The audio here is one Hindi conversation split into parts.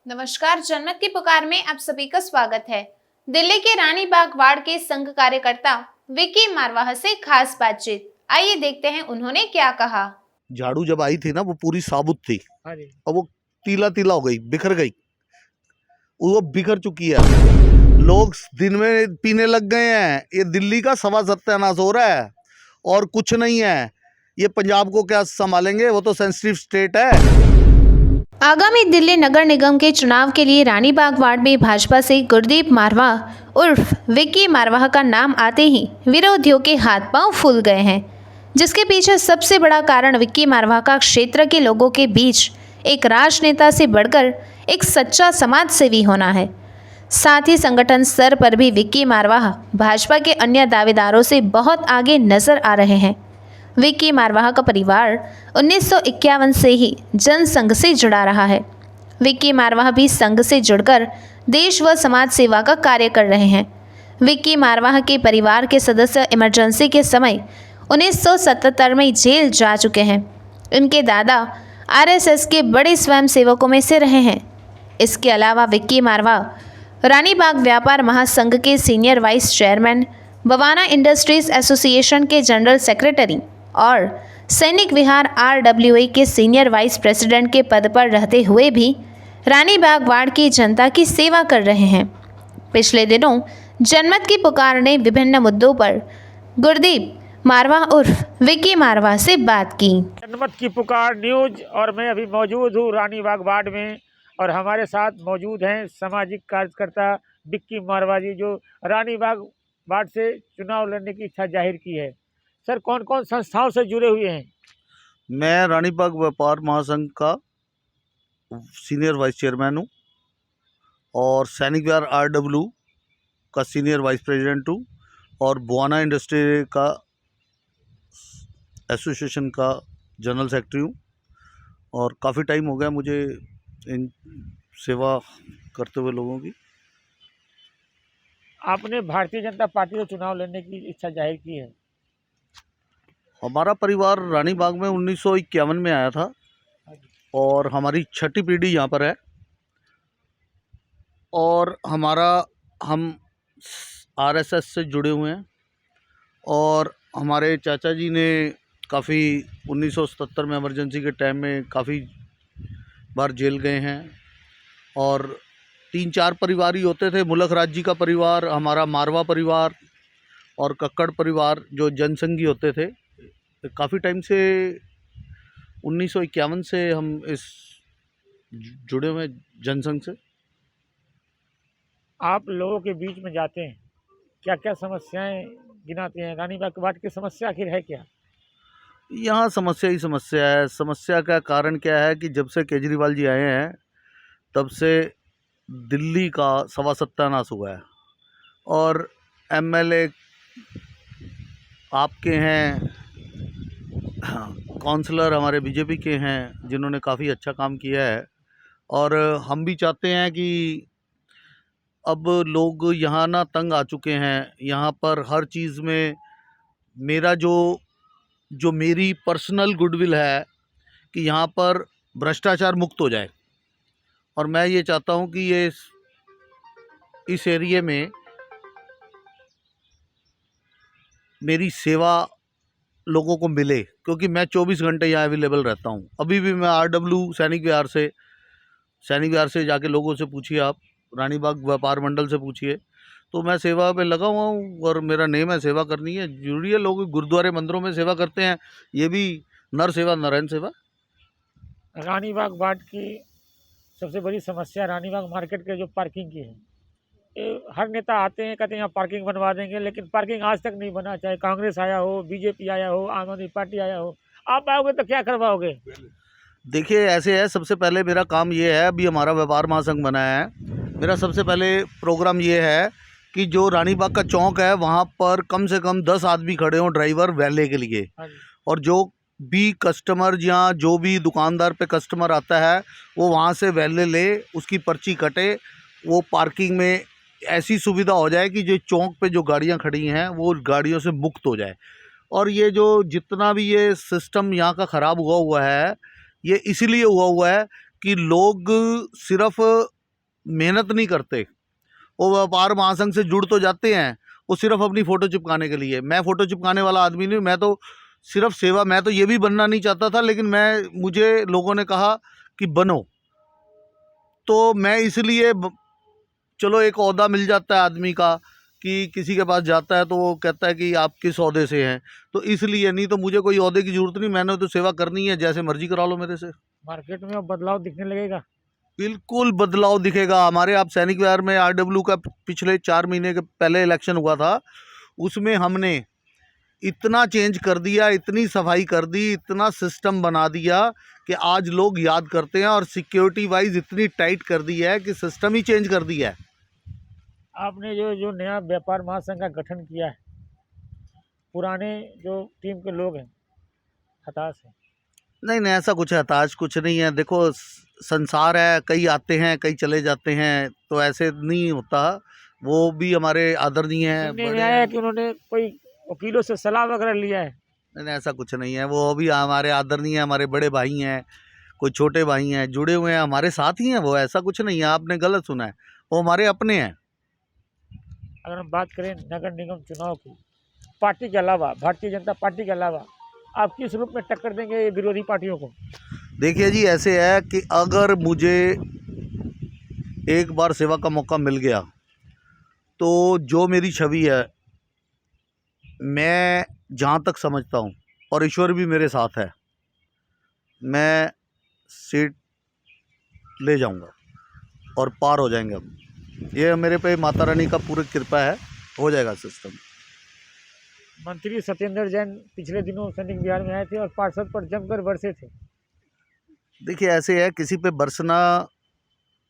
नमस्कार, जनमत की पुकार में आप सभी का स्वागत है। दिल्ली के रानी बाग वार्ड के संघ कार्यकर्ता विक्की मारवाह से खास बातचीत। आइए देखते हैं उन्होंने क्या कहा। झाड़ू जब आई थी ना वो पूरी साबुत थी और वो तीला तीला हो गई, बिखर गई, वो बिखर चुकी है। लोग दिन में पीने लग गए हैं। ये दिल्ली का सवा सत्यानाश हो रहा है और कुछ नहीं है। ये पंजाब को क्या संभालेंगे, वो तो सेंसिटिव स्टेट है। आगामी दिल्ली नगर निगम के चुनाव के लिए रानी बाग वार्ड में भाजपा से गुरदीप मारवाह उर्फ विक्की मारवाह का नाम आते ही विरोधियों के हाथ पांव फूल गए हैं, जिसके पीछे सबसे बड़ा कारण विक्की मारवाह का क्षेत्र के लोगों के बीच एक राजनेता से बढ़कर एक सच्चा समाज सेवी होना है। साथ ही संगठन स्तर पर भी विक्की मारवाह भाजपा के अन्य दावेदारों से बहुत आगे नजर आ रहे हैं। विक्की मारवाह का परिवार 1951 से ही जनसंघ से जुड़ा रहा है। विक्की मारवाह भी संघ से जुड़कर देश व समाज सेवा का कार्य कर रहे हैं। विक्की मारवाह के परिवार के सदस्य इमरजेंसी के समय 1977 में जेल जा चुके हैं। इनके दादा आरएसएस के बड़े स्वयंसेवकों में से रहे हैं। इसके अलावा विक्की मारवाह रानी बाग व्यापार महासंघ के senior vice chairman, Bawana industries association के जनरल सेक्रेटरी और सैनिक विहार आरडब्ल्यूए के सीनियर वाइस प्रेसिडेंट के पद पर रहते हुए भी रानी बाग वार्ड की जनता की सेवा कर रहे हैं। पिछले दिनों जनमत की पुकार ने विभिन्न मुद्दों पर गुरदीप मारवाह उर्फ विक्की मारवाह से बात की। जनमत की पुकार न्यूज और मैं अभी मौजूद हूँ रानी बाग वार्ड में और हमारे साथ मौजूद हैं सामाजिक कार्यकर्ता विक्की मारवाह जी, जो रानी बाग वार्ड से चुनाव लड़ने की इच्छा जाहिर की है। सर, कौन कौन संस्थाओं से जुड़े हुए हैं? मैं रानी बाग व्यापार महासंघ का सीनियर वाइस चेयरमैन हूँ और सैनिक विहार आरडब्ल्यू का सीनियर वाइस प्रेसिडेंट हूँ और बवाना इंडस्ट्री का एसोसिएशन का जनरल सेक्रेटरी हूँ। और काफ़ी टाइम हो गया मुझे इन सेवा करते हुए लोगों की। आपने भारतीय जनता पार्टी से चुनाव लड़ने की इच्छा जाहिर की है। हमारा परिवार रानी बाग में 1951 में आया था और हमारी छठी पीढ़ी यहाँ पर है और हम आरएसएस से जुड़े हुए हैं और हमारे चाचा जी ने काफ़ी 1977 में इमरजेंसी के टाइम में काफ़ी बार जेल गए हैं और 3-4 परिवार ही होते थे। मुलक राज जी का परिवार, हमारा मारवा परिवार और कक्कड़ परिवार जो जनसंघी होते थे। काफ़ी टाइम से 1951 से हम इस जुड़े हुए जनसंघ से। आप लोगों के बीच में जाते हैं, क्या क्या समस्याएं गिनाते हैं? रानी बाग वार्ड की समस्या आखिर है क्या? यहाँ समस्या ही समस्या है। समस्या का कारण क्या है कि जब से केजरीवाल जी आए हैं तब से दिल्ली का सवा सत्यानाश हुआ है और एमएलए आपके हैं, काउंसलर हमारे बीजेपी के हैं जिन्होंने काफ़ी अच्छा काम किया है। और हम भी चाहते हैं कि अब लोग यहाँ ना तंग आ चुके हैं। यहाँ पर हर चीज़ में मेरा जो मेरी पर्सनल गुडविल है कि यहाँ पर भ्रष्टाचार मुक्त हो जाए और मैं ये चाहता हूँ कि ये इस एरिया में मेरी सेवा लोगों को मिले, क्योंकि मैं 24 घंटे यहाँ अवेलेबल रहता हूँ। अभी भी मैं आरडब्ल्यू सैनिक विहार से जाके लोगों से पूछिए, आप रानी बाग व्यापार मंडल से पूछिए, तो मैं सेवा पे लगा हुआ हूँ और मेरा नेम है सेवा करनी है। जरूरी है, लोग गुरुद्वारे मंदिरों में सेवा करते हैं, ये भी नर सेवा नारायण सेवा। रानी बाग वार्ड की सबसे बड़ी समस्या रानी बाग मार्केट के जो पार्किंग की है। हर नेता आते हैं, कहते हैं यहाँ पार्किंग बनवा देंगे, लेकिन पार्किंग आज तक नहीं बना। चाहे कांग्रेस आया हो, बीजेपी आया हो, आम आदमी पार्टी आया हो, आप आओगे तो क्या करवाओगे? देखिए ऐसे है, सबसे पहले मेरा काम ये है, अभी हमारा व्यापार महासंघ बनाया है, मेरा सबसे पहले प्रोग्राम ये है कि जो रानी बाग का चौक है वहाँ पर कम से कम 10 आदमी खड़े हों ड्राइवर वैले के लिए। और जो भी कस्टमर या जो भी दुकानदार पे कस्टमर आता है वो वहाँ से वैले ले, उसकी पर्ची कटे, वो पार्किंग में ऐसी सुविधा हो जाए कि जो चौक पे जो गाड़ियाँ खड़ी हैं वो गाड़ियों से मुक्त हो जाए। और ये जो जितना भी ये सिस्टम यहाँ का ख़राब हुआ है, ये इसीलिए हुआ है कि लोग सिर्फ मेहनत नहीं करते। वो व्यापार महासंघ से जुड़ तो जाते हैं, वो सिर्फ अपनी फ़ोटो चिपकाने के लिए। मैं फ़ोटो चिपकाने वाला आदमी नहीं हूँ, मैं तो सिर्फ सेवा, मैं तो ये भी बनना नहीं चाहता था, लेकिन मुझे लोगों ने कहा कि बनो, तो मैं इसलिए चलो एक ओहदा मिल जाता है आदमी का कि किसी के पास जाता है तो वो कहता है कि आप किस ओहदे से हैं, तो इसलिए, नहीं तो मुझे कोई ओहदे की ज़रूरत नहीं, मैंने तो सेवा करनी है, जैसे मर्जी करा लो मेरे से। मार्केट में अब बदलाव दिखने लगेगा। बिल्कुल बदलाव दिखेगा। हमारे आप सैनिक विहार में आरडब्ल्यू का पिछले 4 महीने के पहले इलेक्शन हुआ था, उसमें हमने इतना चेंज कर दिया, इतनी सफाई कर दी, इतना सिस्टम बना दिया कि आज लोग याद करते हैं, और सिक्योरिटी वाइज इतनी टाइट कर दी है कि सिस्टम ही चेंज कर दिया है। आपने जो नया व्यापार महासंघ का गठन किया है, पुराने जो टीम के लोग हैं हताश हैं। नहीं नहीं, ऐसा कुछ हताश कुछ नहीं है। देखो संसार है, कई आते हैं कई चले जाते हैं, तो ऐसे नहीं होता। वो भी हमारे आदरणीय हैं, सुनने में बड़े आया है हैं। कि उन्होंने कोई वकीलों से सलाह वगैरह लिया है। नहीं नहीं, ऐसा कुछ नहीं है। वो भी हमारे आदरणीय हैं, हमारे बड़े भाई हैं, कोई छोटे भाई हैं, जुड़े हुए हैं, हमारे साथ ही हैं वो। ऐसा कुछ नहीं है, आपने गलत सुना है, वो हमारे अपने हैं। अगर हम बात करें नगर निगम चुनाव की, पार्टी के अलावा, भारतीय जनता पार्टी के अलावा आप किस रूप में टक्कर देंगे ये विरोधी पार्टियों को? देखिए जी, ऐसे है कि अगर मुझे एक बार सेवा का मौका मिल गया तो जो मेरी छवि है, मैं जहाँ तक समझता हूँ, और ईश्वर भी मेरे साथ है, मैं सीट ले जाऊंगा और पार हो जाएंगे हम। ये मेरे पे माता रानी का पूरी कृपा है, हो जाएगा सिस्टम। मंत्री सत्येंद्र जैन पिछले दिनों सैनिक विहार में आए थे और पार्षद पर जमकर बरसे थे। देखिए ऐसे है, किसी पे बरसना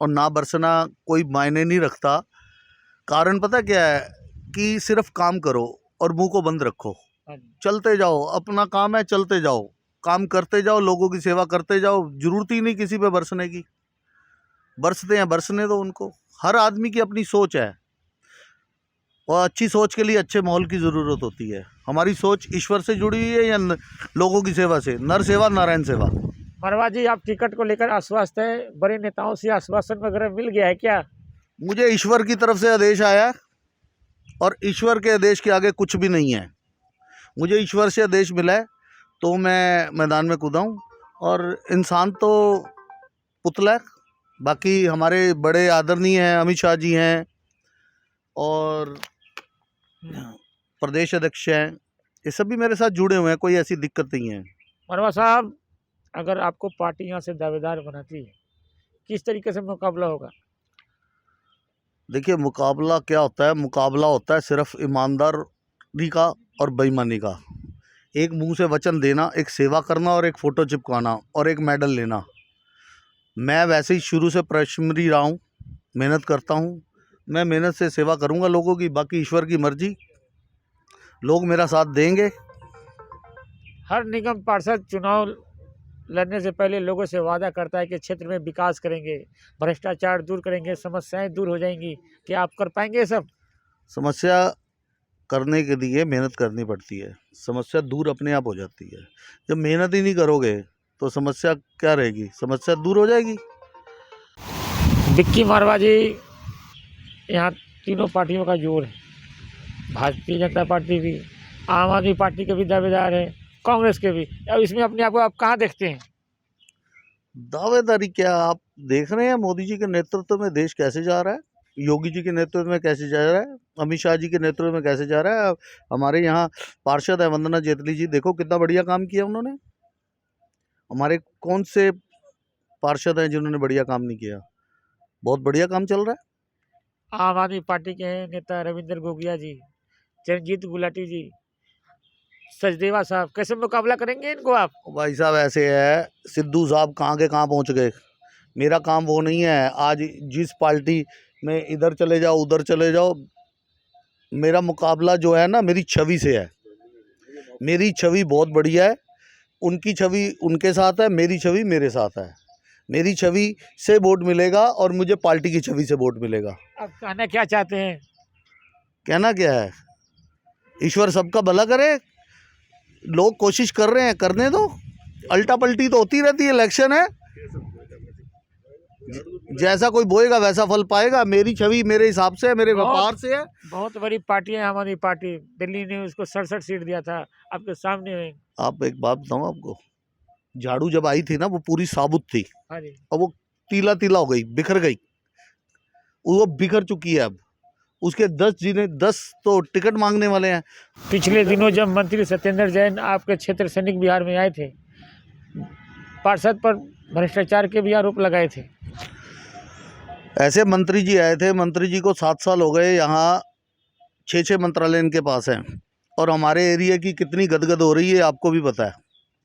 और ना बरसना कोई मायने नहीं रखता। कारण पता क्या है कि सिर्फ काम करो और मुंह को बंद रखो, हाँ जी। चलते जाओ, अपना काम है, चलते जाओ, काम करते जाओ, लोगों की सेवा करते जाओ। जरूरत ही नहीं किसी पे बरसने की। बरसते हैं बरसने दो उनको। हर आदमी की अपनी सोच है, और अच्छी सोच के लिए अच्छे माहौल की ज़रूरत होती है। हमारी सोच ईश्वर से जुड़ी हुई है या लोगों की सेवा से? नर सेवा नारायण सेवा। मरवा जी, आप टिकट को लेकर आश्वस्त है? बड़े नेताओं से आश्वासन वगैरह मिल गया है क्या? मुझे ईश्वर की तरफ से आदेश आया, और ईश्वर के आदेश के आगे कुछ भी नहीं है। मुझे ईश्वर से आदेश मिला है तो मैं मैदान में कूदा हूँ। और इंसान तो पुतला है। बाकी हमारे बड़े आदरणीय हैं, अमित शाह जी हैं, और प्रदेश अध्यक्ष हैं, ये सब भी मेरे साथ जुड़े हुए हैं, कोई ऐसी दिक्कत नहीं है। मरवा साहब, अगर आपको पार्टी यहाँ से दावेदार बनाती है, किस तरीके से मुकाबला होगा? देखिए मुकाबला क्या होता है? मुकाबला होता है सिर्फ ईमानदारी का और बेईमानी का। एक मुंह से वचन देना, एक सेवा करना, और एक फ़ोटो चिपकाना, और एक मेडल लेना। मैं वैसे ही शुरू से प्राइमरी रहा हूँ, मेहनत करता हूँ। मैं मेहनत से सेवा करूँगा लोगों की, बाकी ईश्वर की मर्जी, लोग मेरा साथ देंगे। हर निगम पार्षद चुनाव लड़ने से पहले लोगों से वादा करता है कि क्षेत्र में विकास करेंगे, भ्रष्टाचार दूर करेंगे, समस्याएं दूर हो जाएंगी। क्या आप कर पाएंगे ये सब? समस्या करने के लिए मेहनत करनी पड़ती है, समस्या दूर अपने आप हो जाती है। जब मेहनत ही नहीं करोगे तो समस्या क्या रहेगी? समस्या दूर हो जाएगी। विक्की मारवा जी, यहाँ तीनों पार्टियों का जोर है। भारतीय जनता पार्टी भी, आम आदमी पार्टी के भी दावेदार हैं, कांग्रेस के भी। अब इसमें अपने आप को आप कहाँ देखते हैं? दावेदारी क्या, आप देख रहे हैं मोदी जी के नेतृत्व में देश कैसे जा रहा है, योगी जी के नेतृत्व में कैसे जा रहा है, अमित शाह जी के नेतृत्व में कैसे जा रहा है। हमारे यहाँ पार्षद है वंदना जेटली जी, देखो कितना बढ़िया काम किया उन्होंने। हमारे कौन से पार्षद हैं जिन्होंने बढ़िया काम नहीं किया? बहुत बढ़िया काम चल रहा है। आम आदमी पार्टी के हैं नेता रविंद्र गोगिया जी, चरणजीत गुलाटी जी, सचदेवा साहब, कैसे मुकाबला करेंगे इनको आप? भाई साहब ऐसे है, सिद्धू साहब कहाँ के कहाँ पहुँच गए। मेरा काम वो नहीं है। आज जिस पार्टी में इधर चले जाओ उधर चले जाओ, मेरा मुकाबला जो है ना, मेरी छवि से है। मेरी छवि बहुत बढ़िया है, उनकी छवि उनके साथ है, मेरी छवि मेरे साथ है। मेरी छवि से वोट मिलेगा और मुझे पार्टी की छवि से वोट मिलेगा। आप कहना क्या चाहते हैं? कहना क्या है, ईश्वर सबका भला करे। लोग कोशिश कर रहे हैं, करने दो। अल्टा पल्टी तो होती रहती है, इलेक्शन है। जैसा कोई बोएगा वैसा फल पाएगा। मेरी छवि मेरे हिसाब से है, मेरे व्यापार से है। बहुत बड़ी पार्टी है हमारी पार्टी। दिल्ली ने उसको 67 सीट दिया था, आपके सामने है। आप एक बात बताऊं आपको, झाड़ू जब आई थी ना वो पूरी साबुत थी, हाँ जी। और वो तीला तीला हो गई, बिखर गई, वो बिखर चुकी है अब। उसके 10 तो टिकट मांगने वाले हैं। पिछले दिनों जब मंत्री सत्येंद्र जैन आपके क्षेत्र सैनिक बिहार में आए थे, पार्षद पर भ्रष्टाचार के भी आरोप लगाए थे। ऐसे मंत्री जी आए थे, मंत्री जी को 7 साल हो गए, यहाँ 6 मंत्रालय इनके पास हैं, और हमारे एरिया की कितनी गदगद हो रही है आपको भी पता है।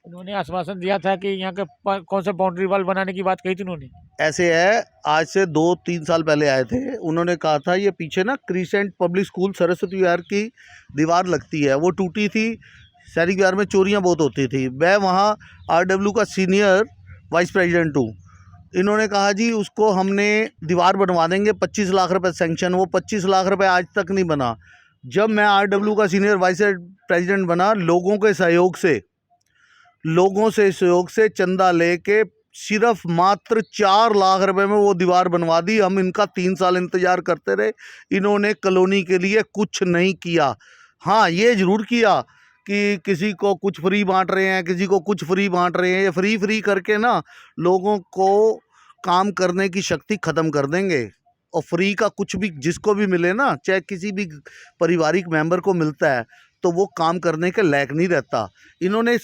उन्होंने आश्वासन दिया था कि यहाँ के कौन सा बाउंड्री वॉल बनाने की बात कही थी उन्होंने। ऐसे है, आज से 2-3 साल पहले आए थे, उन्होंने कहा था ये पीछे ना crescent public school Saraswati Vihar की दीवार लगती है, वो टूटी थी, सैनिक विहार में चोरियां बहुत होती थी। मैं वहाँ RW का सीनियर वाइस प्रेसिडेंट हूँ। इन्होंने कहा जी उसको हमने दीवार बनवा देंगे, 25 लाख रुपए सेंक्शन, वो 25 लाख रुपए आज तक नहीं बना। जब मैं RW का सीनियर वाइस प्रेसिडेंट बना, लोगों के सहयोग से चंदा लेके सिर्फ मात्र 4 लाख रुपए में वो दीवार बनवा दी। हम इनका 3 साल इंतजार करते रहे, इन्होंने कॉलोनी के लिए कुछ नहीं किया। हाँ, ये जरूर किया कि किसी को कुछ फ्री बांट रहे हैं, किसी को कुछ फ्री बांट रहे हैं। ये फ्री करके ना लोगों को काम करने की शक्ति ख़त्म कर देंगे। और फ्री का कुछ भी जिसको भी मिले ना, चाहे किसी भी पारिवारिक मेंबर को मिलता है, तो वो काम करने के लायक नहीं रहता। इन्होंने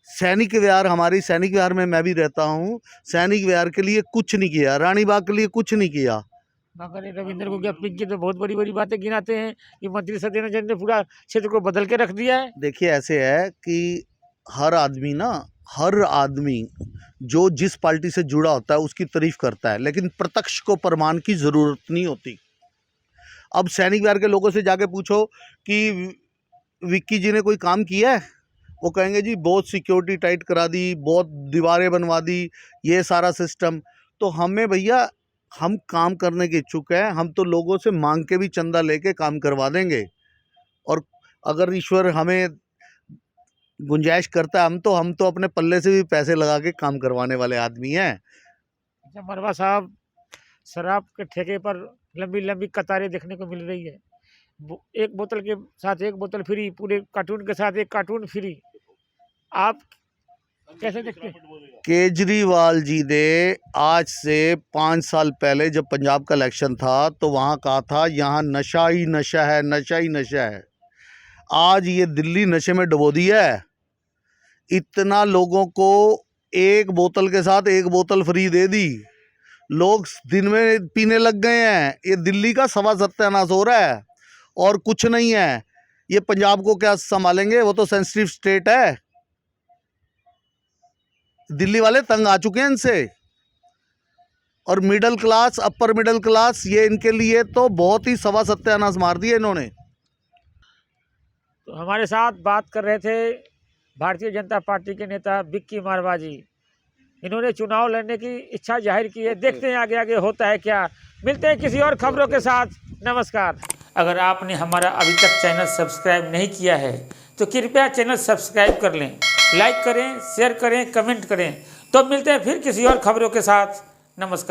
सैनिक विहार, हमारी सैनिक विहार में मैं भी रहता हूँ, सैनिक विहार के लिए कुछ नहीं किया, रानी बाग के लिए कुछ नहीं किया। मगर रविंद्र को क्या पिंकी तो बहुत बड़ी बड़ी बातें गिनाते हैं कि मंत्री सत्येंद्र जैन ने पूरा क्षेत्र को बदल के रख दिया है। देखिए ऐसे है कि हर आदमी जो जिस पार्टी से जुड़ा होता है उसकी तारीफ करता है, लेकिन प्रत्यक्ष को प्रमाण की ज़रूरत नहीं होती। अब सैनिक विहार के लोगों से जाके पूछो कि विक्की जी ने कोई काम किया है, वो कहेंगे जी बहुत सिक्योरिटी टाइट करा दी, बहुत दीवारें बनवा दी, ये सारा सिस्टम। तो हमें भैया, हम काम करने के इच्छुक हैं, हम तो लोगों से मांग के भी चंदा लेके काम करवा देंगे। और अगर ईश्वर हमें गुंजाइश करता है, हम तो अपने पल्ले से भी पैसे लगा के काम करवाने वाले आदमी हैं। अच्छा मरवा साहब, शराब के ठेके पर लंबी लंबी कतारें देखने को मिल रही है। एक बोतल के साथ एक बोतल फ्री, पूरे कार्टून के साथ एक कार्टून फ्री। आप कैसे देखते हैं? केजरीवाल जी ने आज से 5 साल पहले जब पंजाब का इलेक्शन था तो वहाँ कहा था यहाँ नशा ही नशा है, नशा ही नशा है। आज ये दिल्ली नशे में डुबो दिया है। इतना लोगों को एक बोतल के साथ एक बोतल फ्री दे दी, लोग दिन में पीने लग गए हैं। ये दिल्ली का सवा सत्यानाश हो रहा है और कुछ नहीं है। ये पंजाब को क्या संभालेंगे, वो तो सेंसिटिव स्टेट है। दिल्ली वाले तंग आ चुके हैं इनसे। और middle class, upper middle class, ये इनके लिए तो बहुत ही सवा सत्यानाश मार दिया इन्होंने। तो हमारे साथ बात कर रहे थे भारतीय जनता पार्टी के नेता विक्की मारवा जी। इन्होंने चुनाव लड़ने की इच्छा जाहिर की है। देखते हैं आगे आगे होता है क्या। मिलते हैं किसी और खबरों के साथ। नमस्कार। अगर आपने हमारा अभी तक चैनल सब्सक्राइब नहीं किया है तो कृपया चैनल सब्सक्राइब कर लें, लाइक करें, शेयर करें, कमेंट करें। तो मिलते हैं फिर किसी और खबरों के साथ। नमस्कार।